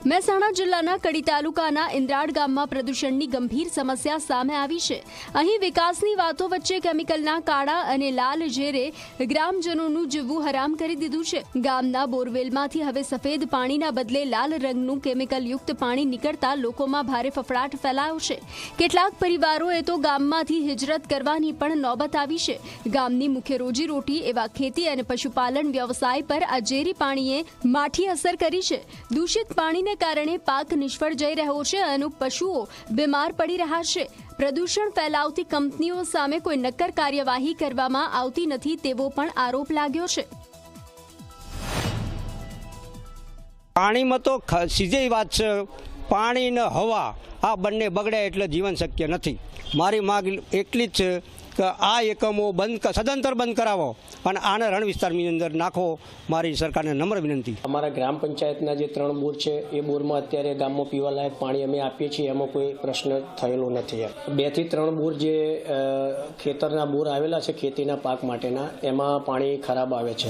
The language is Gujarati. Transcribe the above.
મહેસાણા જિલ્લાના કડી તાલુકાના ઇન્દ્રાડ ગામમાં પ્રદૂષણની ગંભીર સમસ્યા સામે આવી છે। અહીં વિકાસની વાતો વચ્ચે કેમિકલના કાળા અને લાલ ઝેરે ગ્રામજનોનું જીવવું હરામ કરી દીધું છે। ગામના બોરવેલમાંથી હવે સફેદ પાણીના બદલે લાલ રંગનું કેમિકલયુક્ત પાણી નીકળતા લોકોમાં ભારે ફફડાટ ફેલાયો છે। કેટલાક પરિવારોએ તો ગામમાંથી હિજરત કરવાની પણ નોબત આવી છે। ગામની મુખ્ય રોજીરોટી એવા ખેતી અને પશુપાલન વ્યવસાય પર આ ઝેરી પાણીએ માઠી અસર કરી છે। દૂષિત પાણીને કારણે પાક નિષ્ફળ જઈ રહ્યો છે અને પશુઓ બીમાર પડી રહ્યા છે। પ્રદૂષણ ફેલાવતી કંપનીઓ સામે કોઈ નક્કર કાર્યવાહી કરવામાં આવતી નથી તેવો પણ આરોપ લાગ્યો છે। પાણીમાં તો સીધી વાત છે, પાણી ને હવા આ બંને બગડે એટલે જીવન શક્ય નથી। મારી માંગ એટલી જ છે કે આ એકમો સદંતર બંધ કરાવો અને આને રણ વિસ્તારની અંદર નાખો, મારી સરકારને નમ્ર વિનંતી। અમારા ગ્રામ પંચાયતના જે 3 બોર છે એ બોરમાં અત્યારે ગામમાં પીવાલાયક પાણી અમે આપીએ છીએ, એમાં કોઈ પ્રશ્ન થયેલો નથી। 2 થી 3 બોર જે ખેતરના બોર આવેલા છે ખેતીના પાક માટેના, એમાં પાણી ખરાબ આવે છે।